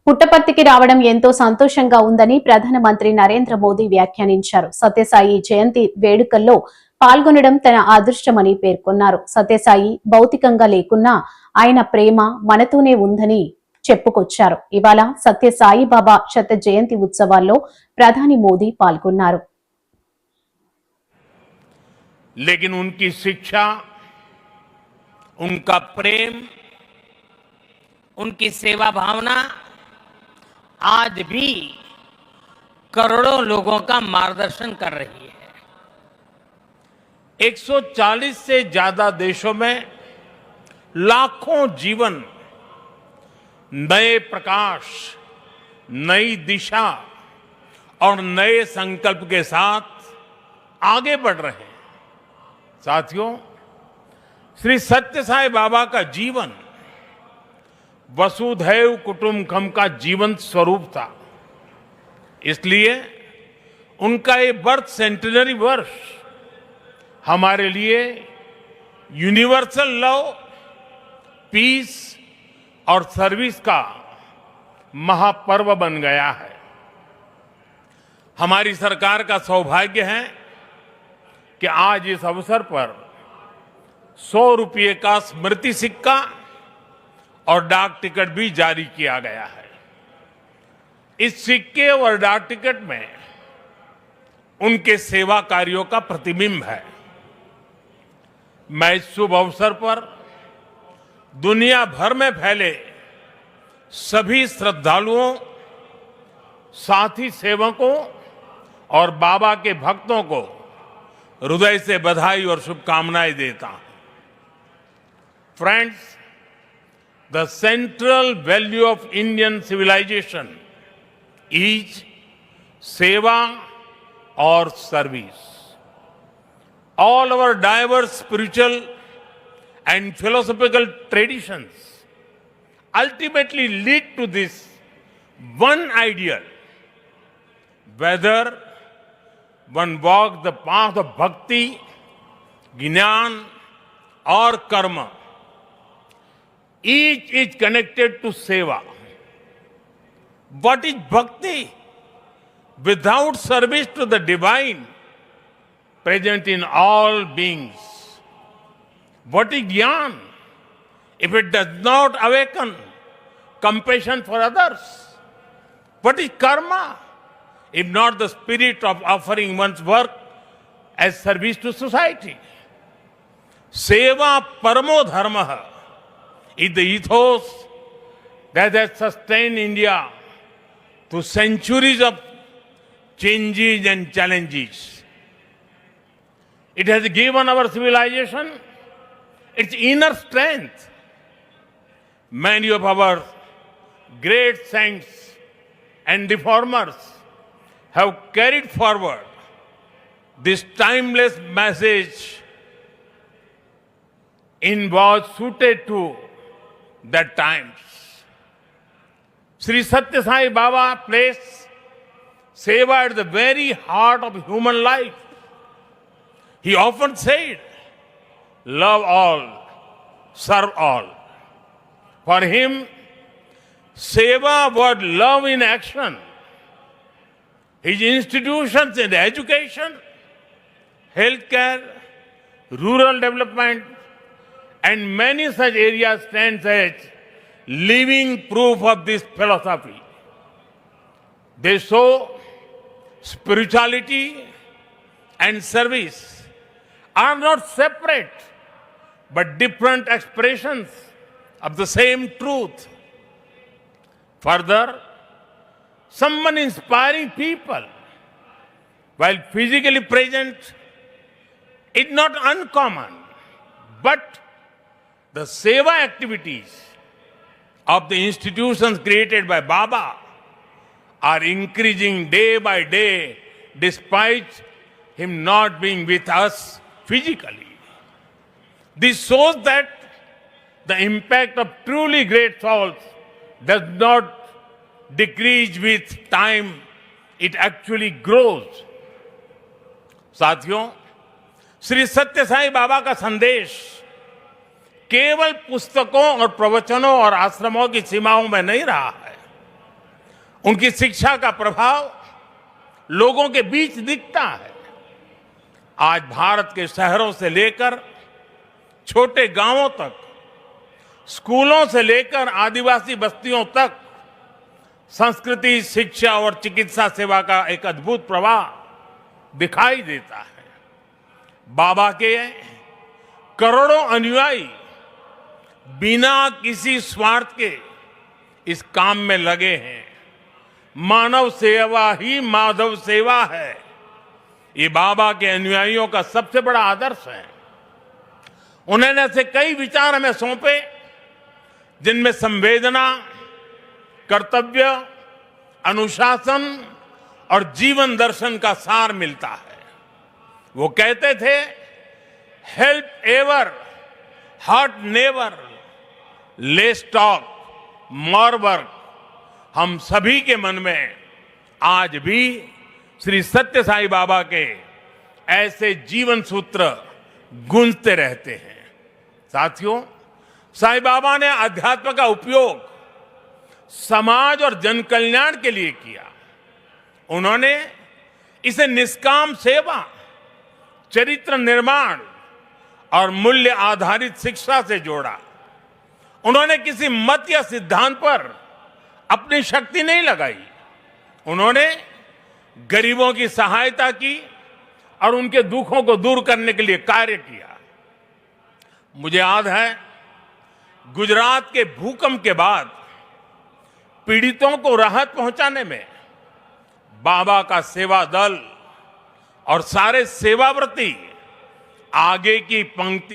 పుట్టపర్తికి రావడం ఎంతో సంతోషంగా ఉందని ప్రధానమంత్రి నరేంద్ర మోదీ వ్యాఖ్యానించారు. సత్యసాయి జయంతి వేడుకల్లో పాల్గొనడం తన అదృష్టమని పేర్కొన్నారు. సత్యసాయి భౌతికంగా లేకున్నా ఆయన ప్రేమ మనతోనే ఉందని చెప్పుకొచ్చారు. ఇవాళ సత్యసాయి బాబా శత జయంతి ఉత్సవాల్లో ప్రధాని మోదీ పాల్గొన్నారు. लेकिन उनकी शिक्षा, उनका प्रेम, उनकी सेवा भावना आज भी करोड़ों लोगों का मार्गदर्शन कर रही है। 140 से ज्यादा देशों में लाखों जीवन नए प्रकाश, नई दिशा और नए संकल्प के साथ आगे बढ़ रहे हैं। साथियों, श्री सत्य साई बाबा का जीवन वसुधैव कुटुंबकम का जीवंत स्वरूप था। इसलिए उनका ये बर्थ सेंटेनरी वर्ष हमारे लिए यूनिवर्सल लव, पीस और सर्विस का महापर्व बन गया है। हमारी सरकार का सौभाग्य है कि आज इस अवसर पर 100 रुपये का स्मृति सिक्का और डाक टिकट भी जारी किया गया है। इस सिक्के और डाक टिकट में उनके सेवा कार्यों का प्रतिबिंब है। मैं इस शुभ अवसर पर दुनिया भर में फैले सभी श्रद्धालुओं, साथी सेवकों और बाबा के भक्तों को हृदय से बधाई और शुभकामनाएं देता हूं। Friends, the central value of Indian civilization is seva or service. All our diverse spiritual and philosophical traditions ultimately lead to this one ideal. Whether one walks the path of bhakti, jnana or karma, each is connected to seva. What is bhakti? Without service to the divine present in all beings. What is jnana? If it does not awaken compassion for others. What is karma? If not the spirit of offering one's work as service to society. Seva paramo dharma is the ethos that has sustained India through centuries of changes and challenges. It has given our civilization its inner strength. Many of our great saints and reformers have carried forward this timeless message in was suited to that times. Sri Satya Sai Baba placed seva at the very heart of human life. He often said, love all, serve all. For him, seva was love in action. His institutions in education, healthcare, rural development, and many such areas stand as living proof of this philosophy. They show spirituality and service are not separate but different expressions of the same truth. Further, someone inspiring people while physically present is not uncommon, but the seva activities of the institutions created by Baba are increasing day by day despite him not being with us physically. This shows that the impact of truly great souls does not decrease with time, it actually grows. साथियों, श्री सत्य साई बाबा का संदेश केवल पुस्तकों और प्रवचनों और आश्रमों की सीमाओं में नहीं रहा है। उनकी शिक्षा का प्रभाव लोगों के बीच दिखता है। आज भारत के शहरों से लेकर छोटे गांवों तक, स्कूलों से लेकर आदिवासी बस्तियों तक संस्कृति, शिक्षा और चिकित्सा सेवा का एक अद्भुत प्रवाह दिखाई देता है। बाबा के करोड़ों अनुयायी बिना किसी स्वार्थ के इस काम में लगे हैं। मानव सेवा ही माधव सेवा है, ये बाबा के अनुयायियों का सबसे बड़ा आदर्श है। उन्होंने ऐसे कई विचार हमें सौंपे जिनमें संवेदना, कर्तव्य, अनुशासन और जीवन दर्शन का सार मिलता है। वो कहते थे, help ever, hurt never, less talk, more work. हम सभी के मन में आज भी श्री सत्य साईं बाबा के ऐसे जीवन सूत्र गूंजते रहते हैं। साथियों, साईं बाबा ने अध्यात्म का उपयोग समाज और जन कल्याण के लिए किया। उन्होंने इसे निष्काम सेवा, चरित्र निर्माण और मूल्य आधारित शिक्षा से जोड़ा। उन्होंने किसी मत या सिद्धांत पर अपनी शक्ति नहीं लगाई। उन्होंने गरीबों की सहायता की और उनके दुखों को दूर करने के लिए कार्य किया। मुझे याद है, गुजरात के भूकंप के बाद पीड़ितों को राहत पहुंचाने में बाबा का सेवा दल और सारे सेवाव्रती आगे की पंक्ति